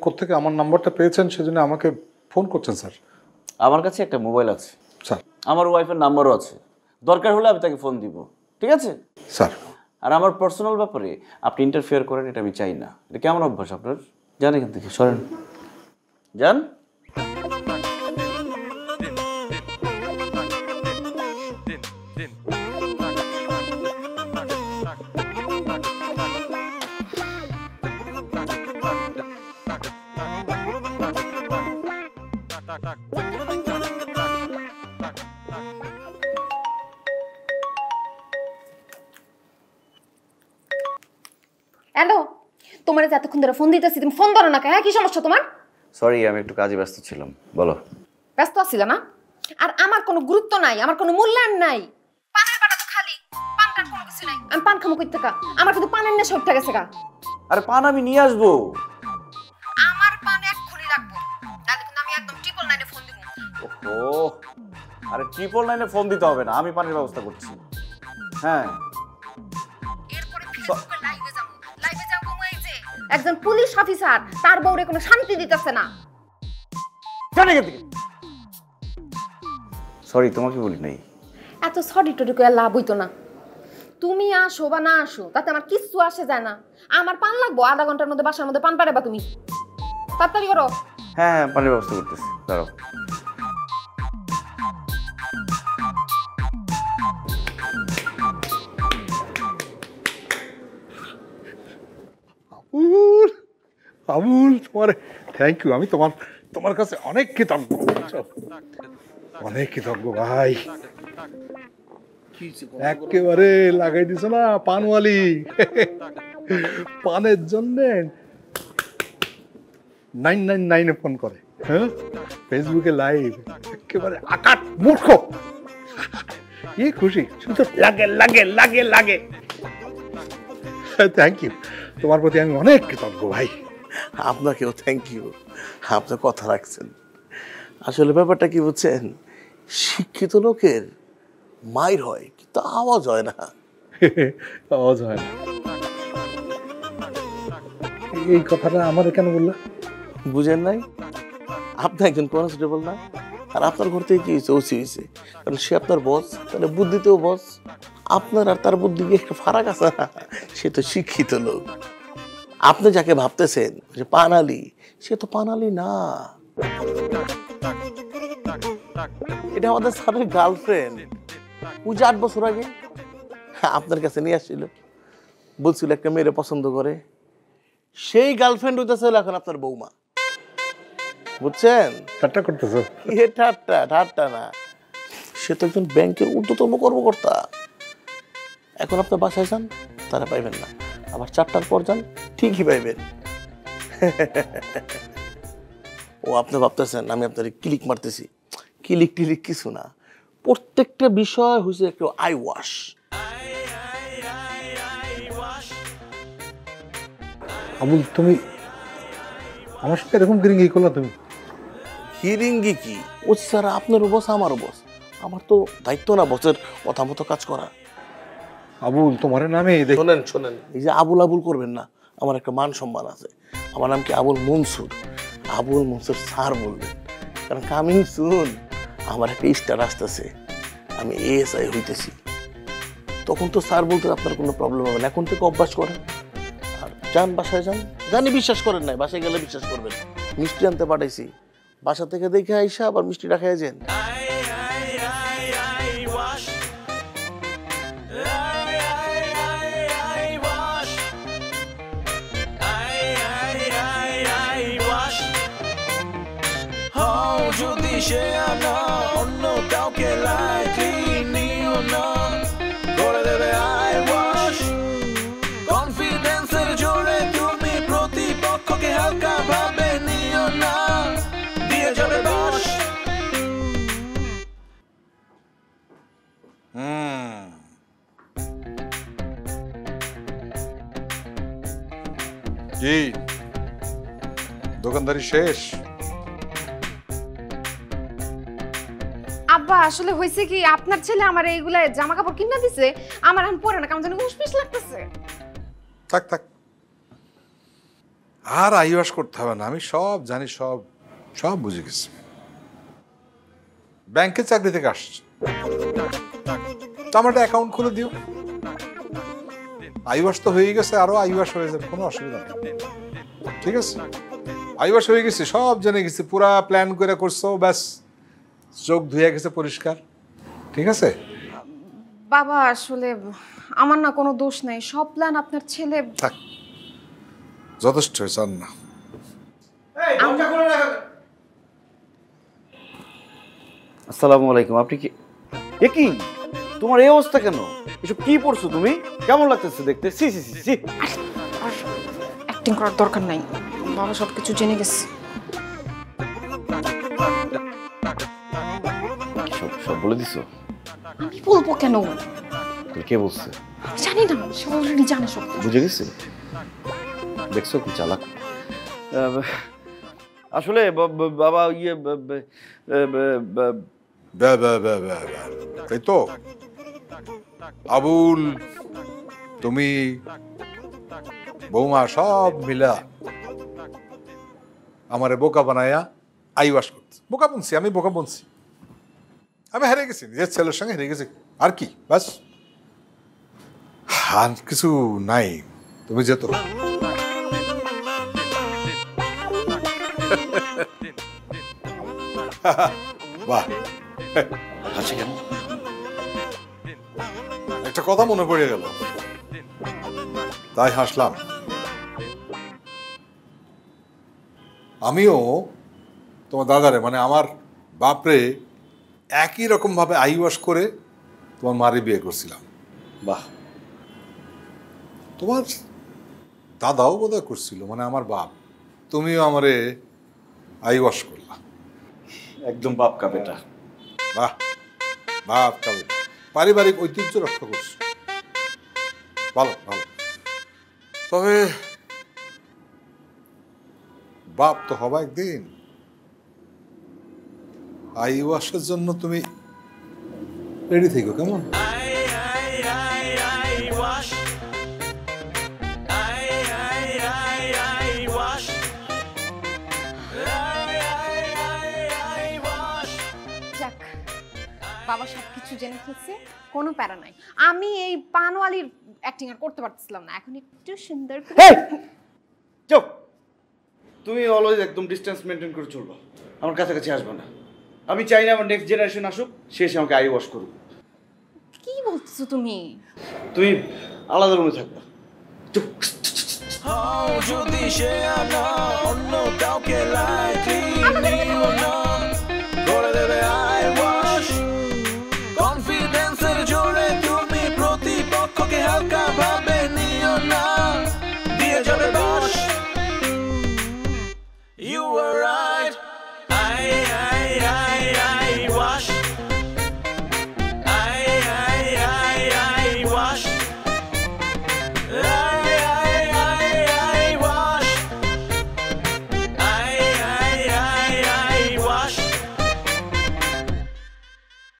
কোত্থেকে আমার নাম্বারটা পেয়েছেন, সেজন্য আমাকে ফোন করছেন স্যার। আমার কাছে একটা মোবাইল আছে স্যার। আমার ওয়াইফের নাম্বারও আছে, দরকার হলে আমি তাকে ফোন দিব, ঠিক আছে স্যার। আর আমার পার্সোনাল ব্যাপারে আপনি ইন্টারফেয়ার করেন, এটা আমি চাই না। এটা কেমন অভ্যাস আপনার? যান এখান থেকে, সরেন, যান। হ্যালো, তোমার যে এতক্ষণ ধরে ফোন দিতেছি, তুমি ফোন ধরো না কেন? হ্যাঁ, কি সমস্যা তোমার? সরি, আমি একটু কাজে ব্যস্ত ছিলাম। বলো। ব্যস্ত আছিল না? আর আমার কোনো গুরুত্ব নাই, আমার কোনো মূল্যায়ন নাই। পানের বাটা তো খালি, পান কাট কোনো কিছু নাই। আমি পান খামো কই থেকে? আমার কিন্তু পানের নেশা উঠে গেছে গা। আরে পান আমি নিয়ে আসবো। আমার পান এক্ষুনি লাগবো, নাহলে কিন্তু আমি একদম ট্রিপল 9 এ ফোন দিব। ওহো, আরে 999 ফোন দিতে হবে না, আমি পানির ব্যবস্থা করছি। হ্যাঁ, এরপরে ফেসবুকে লাইভে যাব, লাইভে যাব এই যে একজন পুলিশ অফিসার তার বউরে কোনো শান্তি দিতেছে না। জানি এখান থেকে। সরি, তোমাকে বলি নাই। এত সরি টরি করে লাভ হইতো না। তুমি আসো বা না আসো তাতে আমার কিচ্ছু আসে যায় না। আমার পান লাগবো, আধা ঘন্টার মধ্যে বাসার মধ্যে পান পারেবা তুমি। তাড়াতাড়ি করো। হ্যাঁ হ্যাঁ, পানির ব্যবস্থা করতেছি, দাঁড়াও। আবুল, তোমার থ্যাংক ইউ। আমি তোমার কাছে অনেক কৃতজ্ঞ, অনেক কৃতজ্ঞ ভাই। একেবারে লাগাই দিছো না পানওয়ালি। পানের জন্য 999 ফোন করে, হ্যাঁ, ফেসবুকে লাইভ, একেবারে আকাট মূর্খ। কি খুশি, শুধু লাগে লাগে লাগে লাগে। থ্যাংক ইউ, তোমার প্রতি আমি অনেক কৃতজ্ঞ ভাই। আপনাকেও থ্যাংক ইউ, আপনি কথা রাখছেন। আসলে ব্যাপারটা কি বুঝছেন, শিক্ষিত লোকের মাইর হয় কিন্তু আওয়াজ হয় না। আওয়াজ হয় না, এই কথাটা আমার কেন বললা? বুঝেন নাই? আপনি একজন কনস্টেবল না, আর আপনার ঘর থেকে কি হয়েছে? ওসি হয়েছে, কারণ সে আপনার বস, তাহলে বুদ্ধিতেও বস। আপনার আর তার বুদ্ধি কি একটা ফারাক আছে না? সে তো শিক্ষিত লোক। আপনি যাকে ভাবতেছেন যে পানালি, সে তো পানালি না। এটা আমাদের স্যারের গার্লফ্রেন্ড। ওই যে 8 বছর আগে আপনার কাছে নিয়ে আসছিল, বলছিল একটা মেয়েরে পছন্দ করে। সেই গার্লফ্রেন্ড হইতেছে এখন আপনার বৌমা, বুঝছেন? ঠাট্টা করতেছো? এ ঠাট্টা ঠাট্টা না, সে তো একজন ব্যাংকের ঊর্ধ্বতন কর্মকর্তা। এখন আপনার বাসায় যান, তারা পাইবেন না। আবার 4টার পর যান, ঠিকই পাইবেন। ও আপনি ভাবতেছেন আমি আপনার ক্লিক মারতেছি, ক্লিক টিলিক কিছু না। প্রত্যেকটা বিষয় হচ্ছে একটু আই ওয়াশ। আবুল, তুমি আমার সাথে এরকম গিরিঙ্গি করলা তুমি? হিরিঙ্গি কি? ও স্যার আপনারও বস, আমারও বস। আমার তো দায়িত্ব না বসের কথা মতো কাজ করা। আবুল, তোমার নামে শোনেন শোনেন, এই যে আবুল আবুল করবেন না। আমার একটা মান সম্মান আছে। আমার নাম কি আবুল মনসুর। আবুল মনসুর স্যার বলবেন, কারণ কামিং সুন আমার একটা স্টার আসতেছে, আমি এএসআই হইতেছি। তখন তো স্যার বলতে আপনার কোনো প্রবলেম হবে না। এখন থেকে অভ্যাস করেন। আর যান, বাসায় যান। জানি বিশ্বাস করেন নাই, বাসায় গেলে বিশ্বাস করবেন। মিষ্টি আনতে পাঠাইছি, বাসা থেকে দেখে আইসা আবার মিষ্টিটা খেয়ে যান। যদি সে আনা অন্য কাউকে লাইকলি নিও না, করে দেবে আই ওয়াশ। কনফিডেন্সের জোরে তুমি প্রতিপক্ষকে হালকা ভাবে নিও না, দিয়ে যাবে বাস। কি দোকানদারি শেষ? আব্বা আসলে হয়েছে কি, আপনার ছেলে আমার এইগুলা জামা কাপড় কিনে দিছে, আমার এখন পরে না, কেমন যেন উসপিস লাগতেছে। থাক থাক, আর আইওয়াস করতে হবে না। আমি সব জানি, সব সব বুঝে গেছি। ব্যাংকের চাকরি থেকে আসছে, তো আমার একটা অ্যাকাউন্ট খুলে দিও। আইওয়াস তো হয়ে গেছে, আরো আইওয়াস হয়ে যাবে, কোনো অসুবিধা নেই। ঠিক আছে, আইওয়াস হয়ে গেছে, সব জেনে গেছি, পুরা প্ল্যান করে করছো, ব্যাস চোখ ধুয়ে গেছে পরিষ্কার। ঠিক আছে বাবা আসলে আমার না কোনো দোষ নাই, সব প্ল্যান আপনার ছেলে। থাক, যথেষ্ট হয়েছে, আর না। আসসালামু আলাইকুম। আপনি কি এ কি তোমার এই অবস্থা কেন? এসব কি পড়ছো তুমি? কেমন লাগতেছে দেখতে? সি সি সি সি। আর অ্যাক্টিং করার দরকার নাই, বাবা সব কিছু জেনে গেছে। সব সব বলে দিছো? আমি বলবো কেন? তোর কে বলছে? জানি না, সে অলরেডি জানে সব। বুঝে গেছে? দেখছো কি চালাক। আসলে বাবা ইয়ে তাই তো আবুল, তুমি বৌমা সব মিলা আমারে বোকা বানায়া আইওয়াস করছে। বোকা বনছি আমি, বোকা বনছি আমি, হেরে গেছি, নিজের ছেলের সঙ্গে হেরে গেছি। আর কি, বাস আর কিছু নাই। তুমি যেত বাহ, আছে কেন? একটা কথা মনে পড়ে গেল, তাই হাসলাম। আমিও তোমার দাদারে, মানে আমার বাপরে একই রকম ভাবে আইওয়াশ করে তোমার মারে বিয়ে করছিলাম। বাহ, তোমার দাদাও বোধহয় করছিল, মানে আমার বাপ। তুমিও আমারে আইওয়াশ করলা। একদম বাপ কা বেটা। বাহ, বাপ কা বেটা, পারিবারিক ঐতিহ্য রক্ষা করছো, ভালো ভালো। তবে বাপ তো হবা একদিন। আইওয়াশের জন্য তুমি রেডি থেকো, কেমন? যাক, বাবা সবকিছু জেনে ফেলছে, কোনো প্যারা নাই। আমি এই পানওয়ালির অ্যাক্টিং আর করতে পারতেছিলাম না, এখন একটু সুন্দর করে। চুপ। তুমি অলওয়েজ একদম ডিস্টেন্স মেনটেন করে চলবা, আমার কাছাকাছি আসবে না। আমি চাই না আমার নেক্সট জেনারেশন আসুক, সে এসে আমাকে আই ওয়াশ করুক। কি বলছো তুমি? তুমি আলাদা রুমে থাকবা। চুপ। যদি সে আনা অন্য কাউকে লাইকলি নিও না, করে দেবে